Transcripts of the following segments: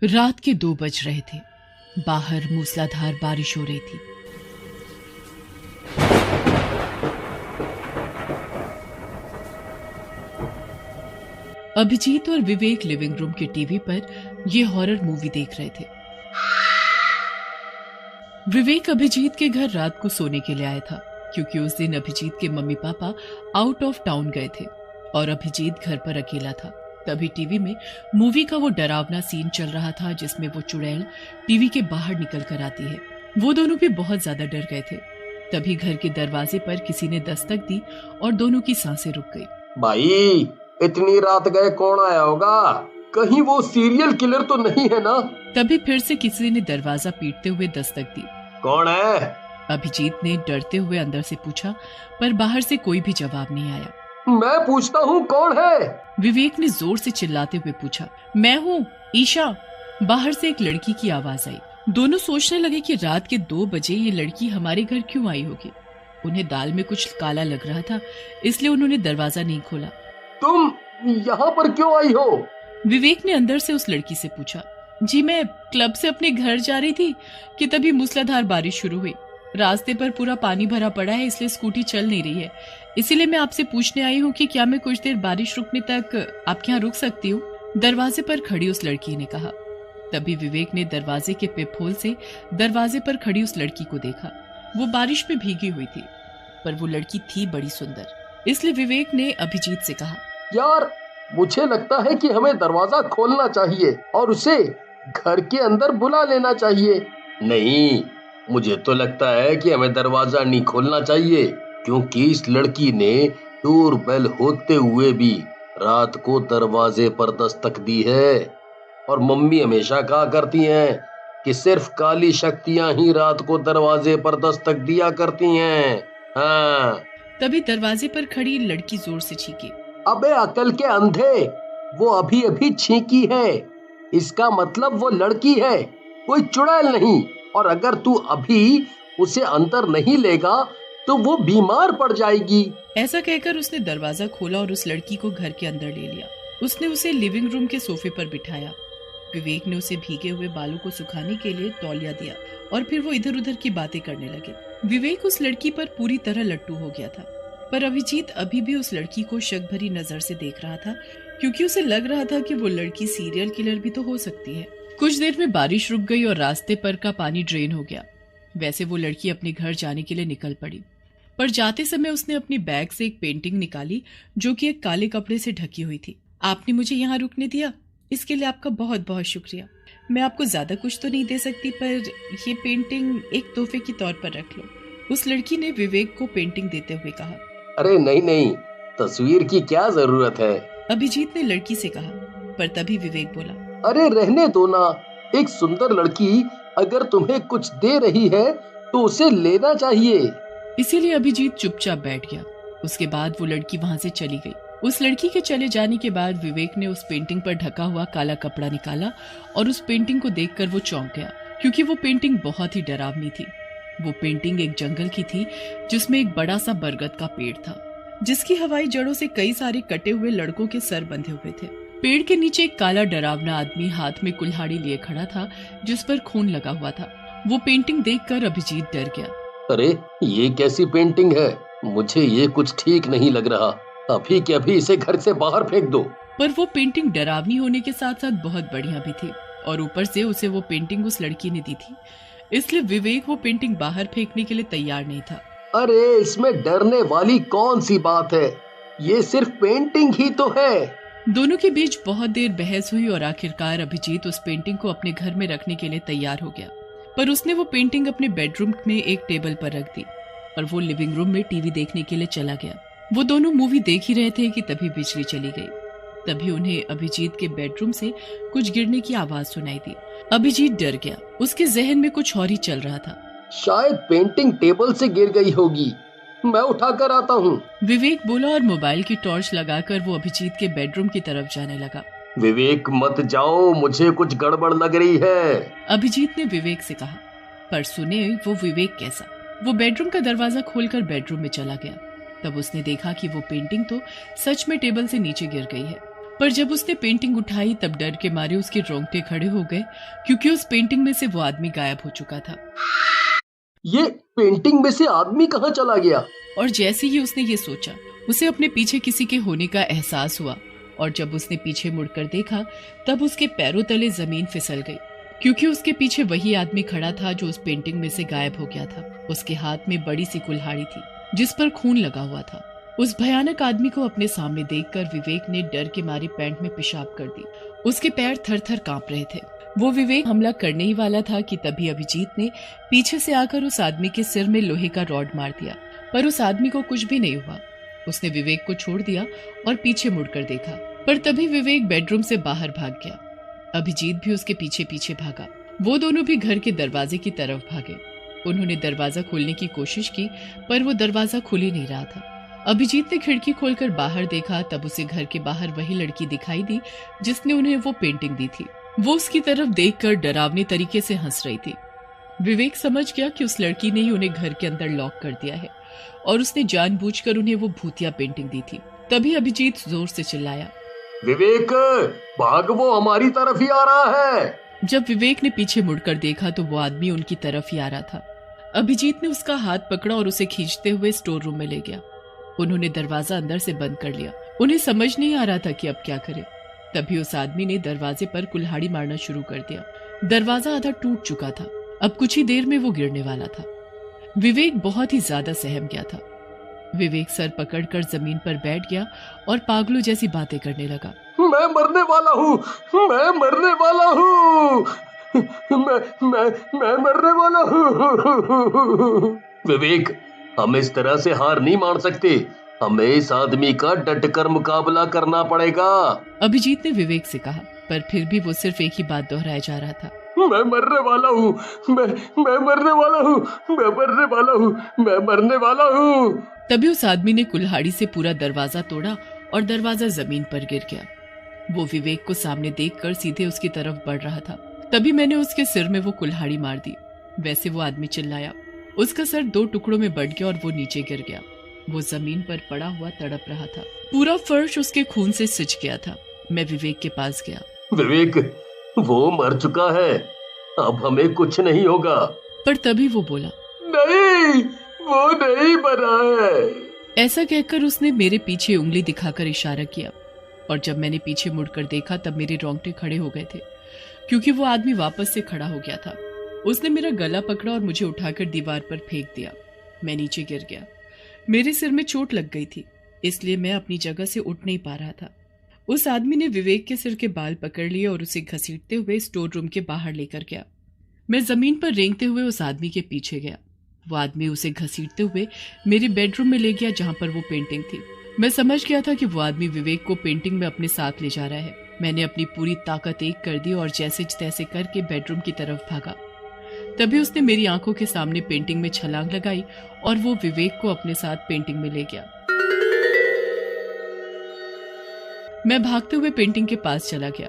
रात के 2 बज रहे थे। बाहर मूसलाधार बारिश हो रही थी। अभिजीत और विवेक लिविंग रूम के टीवी पर ये हॉरर मूवी देख रहे थे। विवेक अभिजीत के घर रात को सोने के लिए आया था, क्योंकि उस दिन अभिजीत के mummy papa out of town गए थे और अभिजीत घर पर अकेला था। तभी टीवी में मूवी का वो डरावना सीन चल रहा था, जिसमें वो चुड़ैल टीवी के बाहर निकल कर आती है। वो दोनों भी बहुत ज्यादा डर गए थे। तभी घर के दरवाजे पर किसी ने दस्तक दी और दोनों की सांसें रुक गई। भाई, इतनी रात गए कौन आया होगा? कहीं वो सीरियल किलर तो नहीं है ना? तभी फिर से किसी ने दरवाजा पीटते हुए दस्तक दी। कौन है? अभिजीत ने डरते हुए अंदर से पूछा, पर बाहर से कोई भी जवाब नहीं आया। मैं पूछता हूँ, कौन है? विवेक ने जोर से चिल्लाते हुए पूछा। मैं हूँ, ईशा। बाहर से एक लड़की की आवाज आई। दोनों सोचने लगे कि रात के 2 बजे ये लड़की हमारे घर क्यों आई होगी। उन्हें दाल में कुछ काला लग रहा था, इसलिए उन्होंने दरवाजा नहीं खोला। तुम यहाँ पर क्यों आई हो? विवेक ने अंदर से उस लड़की से पूछा। जी, मैं क्लब से अपने घर जा रही थी कि तभी मूसलाधार बारिश शुरू हुई। रास्ते पर पूरा पानी भरा पड़ा है, इसलिए स्कूटी चल नहीं रही है। इसीलिए मैं आपसे पूछने आई हूँ कि क्या मैं कुछ देर बारिश रुकने तक आपके यहाँ रुक सकती हूँ? दरवाजे पर खड़ी उस लड़की ने कहा। तभी विवेक ने दरवाजे के पिप होल से दरवाजे पर खड़ी उस लड़की को देखा। वो बारिश में भीगी हुई थी, पर वो लड़की थी बड़ी सुंदर। इसलिए विवेक ने अभिजीत से कहा, यार, मुझे लगता है कि हमें दरवाजा खोलना चाहिए और उसे घर के अंदर बुला लेना चाहिए। नहीं, मुझे तो लगता है कि हमें दरवाजा नहीं खोलना चाहिए, क्योंकि इस लड़की ने डोरबेल होते हुए भी रात को दरवाजे पर दस्तक दी है। और मम्मी हमेशा कहा करती हैं कि सिर्फ काली शक्तियां ही रात को दरवाजे पर दस्तक दिया करती हैं। हाँ। तभी दरवाजे पर खड़ी लड़की जोर से चीखी। अबे अकल के अंधे, वो अभी अभी छींकी है। इसका मतलब वो लड़की है, कोई चुड़ैल नहीं। और अगर तू अभी उसे अंदर नहीं लेगा तो वो बीमार पड़ जाएगी। ऐसा कहकर उसने दरवाजा खोला और उस लड़की को घर के अंदर ले लिया। उसने उसे लिविंग रूम के सोफे पर बिठाया। विवेक ने उसे भीगे हुए बालों को सुखाने के लिए तौलिया दिया और फिर वो इधर उधर की बातें करने लगे। विवेक उस लड़की पर पूरी तरह लट्टू हो गया था, पर अभिजीत अभी भी उस लड़की को शक भरी नजर से देख रहा था, क्योंकि उसे लग रहा था कि वो लड़की सीरियल किलर भी तो हो सकती है। कुछ देर में बारिश रुक गई और रास्ते पर का पानी ड्रेन हो गया। वैसे वो लड़की अपने घर जाने के लिए निकल पड़ी, पर जाते समय उसने अपनी बैग से एक पेंटिंग निकाली, जो कि एक काले कपड़े से ढकी हुई थी। आपने मुझे यहाँ रुकने दिया, इसके लिए आपका बहुत बहुत शुक्रिया। मैं आपको ज्यादा कुछ तो नहीं दे सकती, पर ये पेंटिंग एक तोहफे के तौर पर रख लो। उस लड़की ने विवेक को पेंटिंग देते हुए कहा। अरे नहीं नहीं, तस्वीर की क्या जरूरत है? अभिजीत ने लड़की से कहा, पर तभी विवेक बोला, अरे रहने दो ना। एक सुंदर लड़की अगर तुम्हें कुछ दे रही है तो उसे लेना चाहिए। इसीलिए अभिजीत चुपचाप बैठ गया। उसके बाद वो लड़की वहाँ से चली गई। उस लड़की के चले जाने के बाद विवेक ने उस पेंटिंग पर ढका हुआ काला कपड़ा निकाला और उस पेंटिंग को देखकर वो चौंक गया, क्योंकि वो पेंटिंग बहुत ही डरावनी थी। वो पेंटिंग एक जंगल की थी, जिसमें एक बड़ा सा बरगद का पेड़ था, जिसकी हवाई जड़ों से कई सारे कटे हुए लड़कों के सर बंधे हुए थे। पेड़ के नीचे एक काला डरावना आदमी हाथ में कुल्हाड़ी लिए खड़ा था, जिस पर खून लगा हुआ था। वो पेंटिंग देखकर अभिजीत डर गया। अरे ये कैसी पेंटिंग है? मुझे ये कुछ ठीक नहीं लग रहा। अभी के अभी इसे घर से बाहर फेंक दो। पर वो पेंटिंग डरावनी होने के साथ साथ बहुत बढ़िया भी थी, और ऊपर से उसे वो पेंटिंग उस लड़की ने दी थी, इसलिए विवेक वो पेंटिंग बाहर फेंकने के लिए तैयार नहीं था। अरे इसमें डरने वाली कौन सी बात है? ये सिर्फ पेंटिंग ही तो है। दोनों के बीच बहुत देर बहस हुई और आखिरकार अभिजीत उस पेंटिंग को अपने घर में रखने के लिए तैयार हो गया, पर उसने वो पेंटिंग अपने बेडरूम में एक टेबल पर रख दी और वो लिविंग रूम में टीवी देखने के लिए चला गया। वो दोनों मूवी देख ही रहे थे कि तभी बिजली चली गई। तभी उन्हें अभिजीत के बेडरूम से कुछ गिरने की आवाज सुनाई दी। अभिजीत डर गया, उसके जहन में कुछ और ही चल रहा था। शायद पेंटिंग टेबल से गिर गई होगी, मैं उठा कर आता हूँ। विवेक बोला और मोबाइल की टॉर्च लगाकर वो अभिजीत के बेडरूम की तरफ जाने लगा। विवेक मत जाओ, मुझे कुछ गड़बड़ लग रही है, अभिजीत ने विवेक से कहा। पर सुने वो विवेक कैसा। वो बेडरूम का दरवाजा खोलकर बेडरूम में चला गया। तब उसने देखा कि वो पेंटिंग तो सच में टेबल से नीचे गिर गई है। पर जब उसने पेंटिंग उठाई तब डर के मारे उसके रोंगटे खड़े हो गए, क्योंकि उस पेंटिंग में से वो आदमी गायब हो चुका था। ये पेंटिंग में से आदमी कहाँ चला गया? और जैसे ही उसने ये सोचा, उसे अपने पीछे किसी के होने का एहसास हुआ, और जब उसने पीछे मुड़कर देखा तब उसके पैरों तले जमीन फिसल गई, क्योंकि उसके पीछे वही आदमी खड़ा था जो उस पेंटिंग में से गायब हो गया था। उसके हाथ में बड़ी सी कुल्हाड़ी थी जिस पर खून लगा हुआ था। उस भयानक आदमी को अपने सामने देखकर विवेक ने डर के मारे पैंट में पेशाब कर दी। उसके पैर थर थर कांप रहे थे। वो विवेक हमला करने ही वाला था कि तभी अभिजीत ने पीछे से आकर उस आदमी के सिर में लोहे का रॉड मार दिया, पर उस आदमी को कुछ भी नहीं हुआ। उसने विवेक को छोड़ दिया और पीछे मुड़कर देखा, पर तभी विवेक बेडरूम से बाहर भाग गया। अभिजीत भी उसके पीछे पीछे भागा। वो दोनों भी घर के दरवाजे की तरफ भागे। उन्होंने दरवाजा खोलने की कोशिश की, पर वो दरवाजा खुल ही नहीं रहा था। अभिजीत ने खिड़की खोलकर बाहर देखा, तब उसे घर के बाहर वही लड़की दिखाई दी जिसने उन्हें वो पेंटिंग दी थी। वो उसकी तरफ देखकर डरावनी तरीके से हंस रही थी। विवेक समझ गया कि उस लड़की ने ही उन्हें घर के अंदर लॉक कर दिया है और उसने जानबूझकर उन्हें वो भूतिया पेंटिंग दी थी। तभी अभिजीत जोर से चिल्लाया, विवेक भाग, वो हमारी तरफ ही आ रहा है। जब विवेक ने पीछे मुड़कर देखा तो वो आदमी उनकी तरफ ही आ रहा था। अभिजीत ने उसका हाथ पकड़ा और उसे खींचते हुए स्टोर रूम में ले गया। उन्होंने दरवाजा अंदर से बंद कर लिया। उन्हें समझ नहीं आ रहा था कि अब क्या करे। तभी उस आदमी ने दरवाजे पर कुल्हाड़ी मारना शुरू कर दिया। दरवाजा आधा टूट चुका था। अब कुछ ही देर में वो गिरने वाला था। विवेक बहुत ही ज्यादा सहम गया था। विवेक सर पकड़कर जमीन पर बैठ गया और पागलों जैसी बातें करने लगा। मैं मरने वाला हूँ, मैं मरने वाला हूँ, मैं मरने वाला हूँ। विवेक, हम इस तरह से हार नहीं मान सकते। हमें इस आदमी का डट कर मुकाबला करना पड़ेगा। अभिजीत ने विवेक से कहा, पर फिर भी वो सिर्फ एक ही बात दोहराया जा रहा था। मैं मरने वाला हूँ, मैं मरने वाला हूँ, मैं मरने वाला हूँ, मैं मरने वाला हूँ। तभी उस आदमी ने कुल्हाड़ी से पूरा दरवाजा तोड़ा और दरवाजा जमीन पर गिर गया। वो विवेक को सामने देखकर सीधे उसकी तरफ बढ़ रहा था। तभी मैंने उसके सिर में वो कुल्हाड़ी मार दी। वैसे वो आदमी चिल्लाया। उसका सर 2 टुकड़ों में बट गया और वो नीचे गिर गया। वो जमीन पर पड़ा हुआ तड़प रहा था। पूरा फर्श उसके खून से सिंच गया था। मैं विवेक के पास गया। विवेक, वो मर चुका है, अब हमें कुछ नहीं होगा। पर तभी वो बोला, नहीं, वो नहीं मरा है। ऐसा कहकर उसने मेरे पीछे उंगली दिखाकर इशारा किया, और जब मैंने पीछे मुड़कर देखा तब मेरे रोंगटे खड़े हो गए थे, क्योंकि वो आदमी वापस से खड़ा हो गया था। उसने मेरा गला पकड़ा और मुझे उठाकर दीवार पर फेंक दिया। मैं नीचे गिर गया। मेरे सिर में चोट लग गई थी, इसलिए मैं अपनी जगह से उठ नहीं पा रहा था। उस आदमी ने विवेक के सिर के बाल पकड़ लिए और उसे घसीटते हुए स्टोर रूम के बाहर लेकर गया। मैं जमीन पर रेंगते हुए उस आदमी के पीछे गया। वो आदमी उसे घसीटते हुए मेरे बेडरूम में ले गया, जहां पर वो पेंटिंग थी। मैं समझ गया था कि वो आदमी विवेक को पेंटिंग में अपने साथ ले जा रहा है। मैंने अपनी पूरी ताकत एक कर दी और जैसे तैसे करके बेडरूम की तरफ भागा। तभी उसने मेरी आंखों के सामने पेंटिंग में छलांग लगाई और वो विवेक को अपने साथ पेंटिंग में ले गया। मैं भागते हुए पेंटिंग के पास चला गया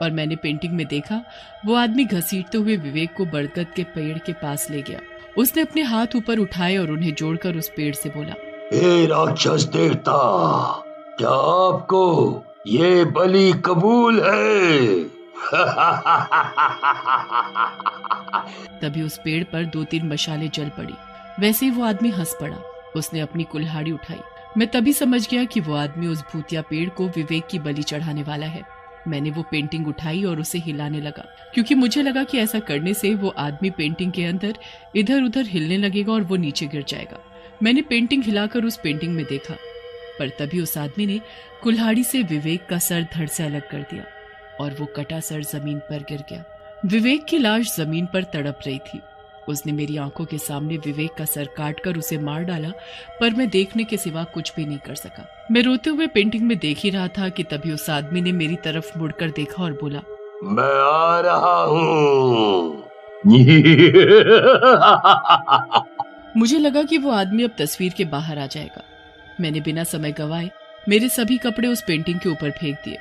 और मैंने पेंटिंग में देखा वो आदमी घसीटते हुए विवेक को बरगद के पेड़ के पास ले गया। उसने अपने हाथ ऊपर उठाए और उन्हें जोड़कर उस पेड़ से बोला, हे राक्षस देवता, क्या आपको ये बलि कबूल है? तभी उस पेड़ पर 2-3 मशालें जल पड़ी। वैसे ही वो आदमी हंस पड़ा। उसने अपनी कुल्हाड़ी उठाई। मैं तभी समझ गया कि वो आदमी उस भूतिया पेड़ को विवेक की बलि चढ़ाने वाला है। मैंने वो पेंटिंग उठाई और उसे हिलाने लगा, क्योंकि मुझे लगा कि ऐसा करने से वो आदमी पेंटिंग के अंदर इधर उधर हिलने लगेगा और वो नीचे गिर जाएगा। मैंने पेंटिंग हिलाकर उस पेंटिंग में देखा, पर तभी उस आदमी ने कुल्हाड़ी से विवेक का सर धड़ से अलग कर दिया और वो कटा सर जमीन पर गिर गया। विवेक की लाश जमीन पर तड़प रही थी। उसने मेरी आंखों के सामने विवेक का सर काटकर उसे मार डाला, पर मैं देखने के सिवा कुछ भी नहीं कर सका। मैं रोते हुए पेंटिंग में देख ही रहा था कि तभी उस आदमी ने मेरी तरफ मुड़कर देखा और बोला, मैं आ रहा हूँ। मुझे लगा कि वो आदमी अब तस्वीर के बाहर आ जाएगा। मैंने बिना समय गवाए मेरे सभी कपड़े उस पेंटिंग के ऊपर फेंक दिए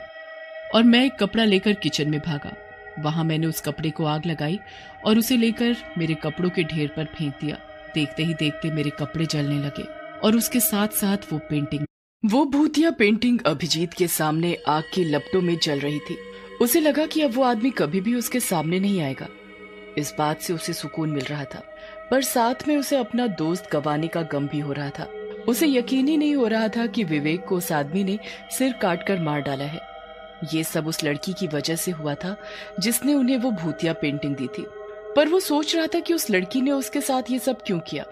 और मैं एक कपड़ा लेकर किचन में भागा। वहां मैंने उस कपड़े को आग लगाई और उसे लेकर मेरे कपड़ों के ढेर पर फेंक दिया। देखते ही देखते मेरे कपड़े जलने लगे और उसके साथ साथ वो पेंटिंग। वो भूतिया पेंटिंग अभिजीत के सामने आग की लपटों में जल रही थी। उसे लगा कि अब वो आदमी कभी भी उसके सामने नहीं आएगा। इस बात से उसे सुकून मिल रहा था, पर साथ में उसे अपना दोस्त गंवाने का गम भी हो रहा था। उसे यकीन ही नहीं हो रहा था कि विवेक को उस आदमी ने सिर काटकर मार डाला है। ये सब उस लड़की की वजह से हुआ था जिसने उन्हें वो भूतिया पेंटिंग दी थी। पर वो सोच रहा था कि उस लड़की ने उसके साथ ये सब क्यों किया,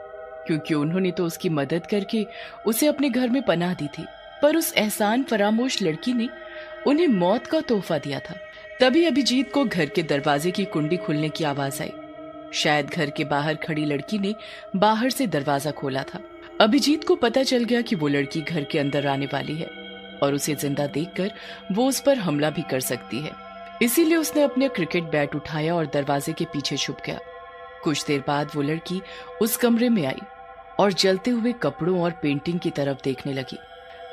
क्योंकि उन्होंने तो उसकी मदद करके उसे अपने घर में पनाह दी थी। पर उस एहसान फरामोश लड़की ने उन्हें मौत का तोहफा दिया था। तभी अभिजीत को घर के दरवाजे की कुंडी खुलने की आवाज आई। शायद घर के बाहर खड़ी लड़की ने बाहर से दरवाजा खोला था। अभिजीत को पता चल गया कि वो लड़की घर के अंदर आने वाली है और उसे जिंदा देखकर वो उस पर हमला भी कर सकती है। इसीलिए उसने अपने क्रिकेट बैट उठाया और दरवाजे के पीछे छुप गया। कुछ देर बाद वो लड़की उस कमरे में आई और जलते हुए कपड़ों और पेंटिंग की तरफ देखने लगी।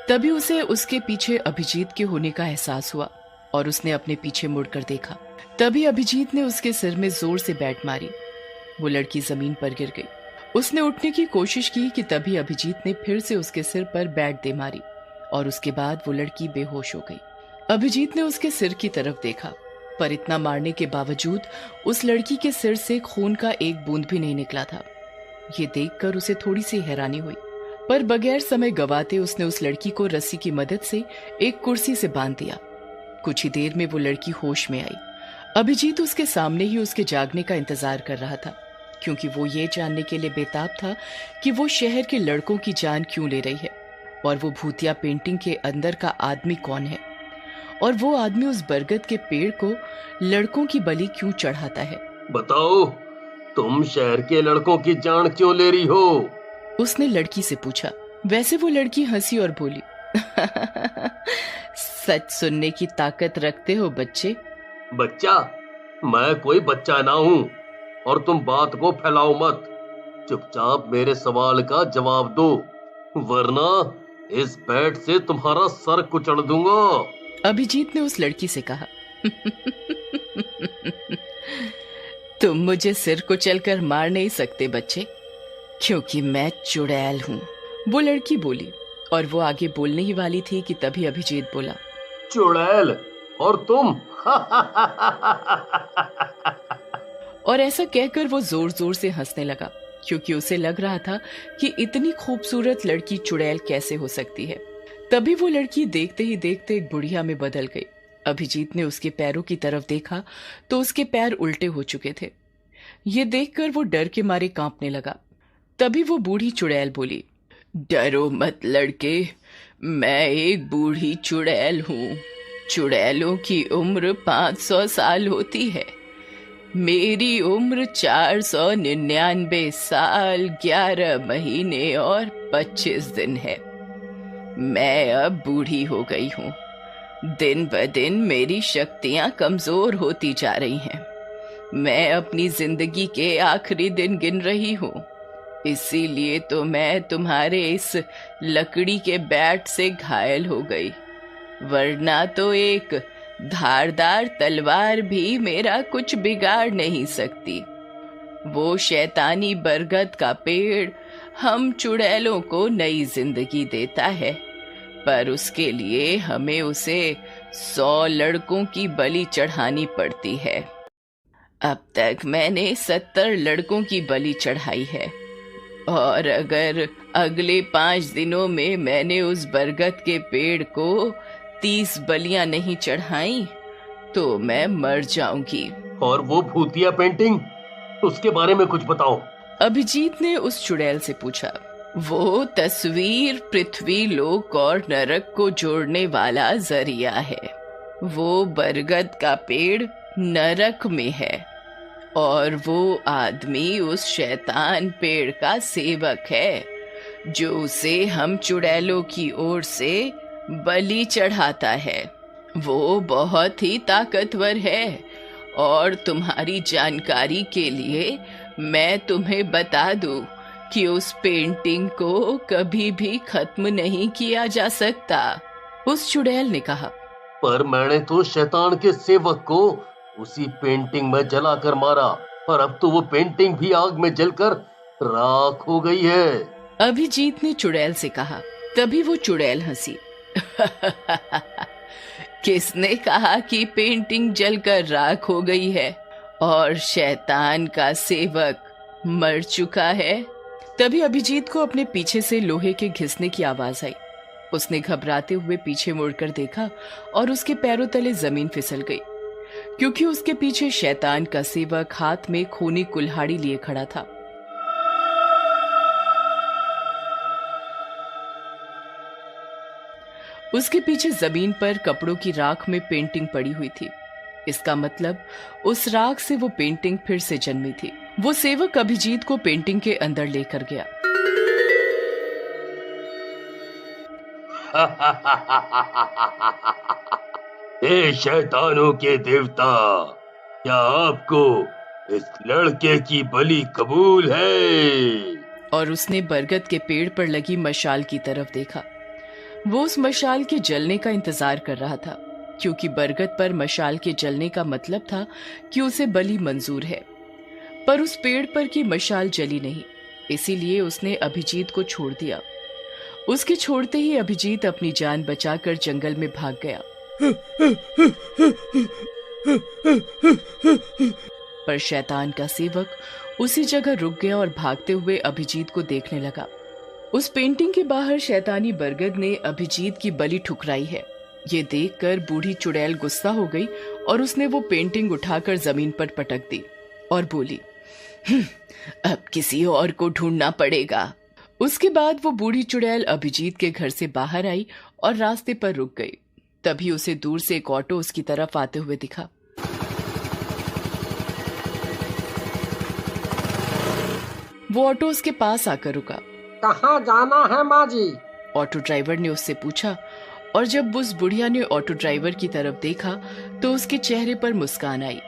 तभी उसे उसके पीछे अभिजीत के होने का एहसास हुआ और उसने अपने पीछे मुड़कर देखा। तभी अभिजीत ने उसके सिर में जोर से बैट मारी। वो लड़की जमीन पर गिर गई। उसने उठने की कोशिश की कि तभी अभिजीत ने फिर से उसके सिर पर बैट दे मारी और उसके बाद वो लड़की बेहोश हो गई। अभिजीत ने उसके सिर की तरफ देखा, पर इतना मारने के बावजूद उस लड़की के सिर से खून का एक बूंद भी नहीं निकला था। ये देखकर उसे थोड़ी सी हैरानी हुई, पर बगैर समय गवाते उसने उस लड़की को रस्सी की मदद से एक कुर्सी से बांध दिया। कुछ ही देर में वो लड़की होश में आई। अभिजीत उसके सामने ही उसके जागने का इंतजार कर रहा था, क्योंकि वो ये जानने के लिए बेताब था कि वो शहर के लड़कों की जान क्यों ले रही है और वो भूतिया पेंटिंग के अंदर का आदमी कौन है और वो आदमी उस बरगद के पेड़ को लड़कों की बलि क्यों चढ़ाता है। बताओ, तुम शहर के लड़कों की जान क्यों ले रही हो? उसने लड़की से पूछा। वैसे वो लड़की हंसी और बोली, सच सुनने की ताकत रखते हो बच्चे। बच्चा? मैं कोई बच्चा ना हूँ और तुम बात को फैलाओ मत। चुपचाप मेरे सवाल का जवाब दो, वरना इस बैट से तुम्हारा सर कुचल दूंगा। अभिजीत ने उस लड़की से कहा। तुम मुझे सिर कुचलकर मार नहीं सकते बच्चे, क्योंकि मैं चुड़ैल हूँ। वो लड़की बोली और वो आगे बोलने ही वाली थी कि तभी अभिजीत बोला, चुड़ैल? और तुम? और ऐसा कहकर वो जोर जोर से हंसने लगा, क्योंकि उसे लग रहा था कि इतनी खूबसूरत लड़की चुड़ैल कैसे हो सकती है। तभी वो लड़की देखते ही देखते एक बुढ़िया में बदल गई। अभिजीत ने उसके पैरों की तरफ देखा तो उसके पैर उल्टे हो चुके थे। ये देखकर वो डर के मारे कांपने लगा। तभी वो बूढ़ी चुड़ैल बोली, डरो मत लड़के, मैं एक बूढ़ी चुड़ैल हूँ। चुड़ैलों की उम्र 500 साल होती है। मेरी उम्र 499 साल 11 महीने और 25 दिन है। मैं अब बूढ़ी हो गई हूँ। दिन ब दिन मेरी शक्तियाँ कमजोर होती जा रही हैं। मैं अपनी जिंदगी के आखिरी दिन गिन रही हूँ। इसीलिए तो मैं तुम्हारे इस लकड़ी के बैट से घायल हो गई, वरना तो एक धारदार तलवार भी मेरा कुछ बिगाड़ नहीं सकती। वो शैतानी बरगद का पेड़ हम चुड़ैलों को नई जिंदगी देता है, पर उसके लिए हमें उसे 100 लड़कों की बलि चढ़ानी पड़ती है। अब तक मैंने 70 लड़कों की बलि चढ़ाई है, और अगर अगले 5 दिनों में मैंने उस बरगद के पेड़ को 30 बलियां नहीं चढ़ाई तो मैं मर जाऊंगी। और वो भूतिया पेंटिंग, उसके बारे में कुछ बताओ। अभिजीत ने उस चुड़ैल से पूछा। वो तस्वीर पृथ्वी लोक और नरक को जोड़ने वाला जरिया है। वो बरगद का पेड़ नरक में है और वो आदमी उस शैतान पेड़ का सेवक है, जो उसे हम चुड़ैलों की ओर से बलि चढ़ाता है। वो बहुत ही ताकतवर है, और तुम्हारी जानकारी के लिए मैं तुम्हें बता दूं कि उस पेंटिंग को कभी भी खत्म नहीं किया जा सकता। उस चुड़ैल ने कहा, पर मैंने तो शैतान के सेवक को उसी पेंटिंग में जलाकर मारा, और अब तो वो पेंटिंग भी आग में जलकर राख हो गई है। अभिजीत ने चुड़ैल से कहा। तभी वो चुड़ैल हंसी। किसने कहा कि पेंटिंग जलकर राख हो गई है और शैतान का सेवक मर चुका है? तभी अभिजीत को अपने पीछे से लोहे के घिसने की आवाज आई। उसने घबराते हुए पीछे मुड़कर देखा और उसके पैरों तले जमीन फिसल गई, क्योंकि उसके पीछे शैतान का सेवक हाथ में खूनी कुल्हाड़ी लिए खड़ा था। उसके पीछे जमीन पर कपड़ों की राख में पेंटिंग पड़ी हुई थी। इसका मतलब उस राख से वो पेंटिंग फिर से जन्मी थी। वो सेवक अभिजीत को पेंटिंग के अंदर लेकर गया। हे शैतानों के देवता, क्या आपको इस लड़के की बलि कबूल है? और उसने बरगद के पेड़ पर लगी मशाल की तरफ देखा। वो उस मशाल के जलने का इंतजार कर रहा था, क्योंकि बरगद पर मशाल के जलने का मतलब था कि उसे बलि मंजूर है। पर उस पेड़ पर की मशाल जली नहीं, इसीलिए उसने अभिजीत को छोड़ दिया। उसके छोड़ते ही अभिजीत अपनी जान बचाकर जंगल में भाग गया। पर शैतान का सेवक उसी जगह रुक गया और भागते हुए अभिजीत को देखने लगा। उस पेंटिंग के बाहर शैतानी बरगद ने अभिजीत की बलि ठुकराई है। ये देखकर बूढ़ी चुड़ैल गुस्सा हो गई और उसने वो पेंटिंग उठाकर जमीन पर पटक दी और बोली, अब किसी और को ढूंढना पड़ेगा। उसके बाद वो बूढ़ी चुड़ैल अभिजीत के घर से बाहर आई और रास्ते पर रुक गई। तभी उसे दूर से एक ऑटो उसकी तरफ आते हुए दिखा। वो ऑटो उसके पास आकर रुका। कहाँ जाना है माँ जी? ऑटो ड्राइवर ने उससे पूछा, और जब उस बुढ़िया ने ऑटो ड्राइवर की तरफ देखा तो उसके चेहरे पर मुस्कान आई।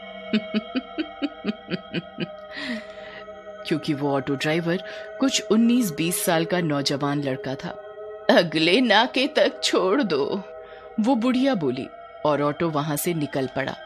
क्योंकि वो ऑटो ड्राइवर कुछ 19-20 साल का नौजवान लड़का था। अगले नाके तक छोड़ दो, वो बुढ़िया बोली, और ऑटो वहां से निकल पड़ा।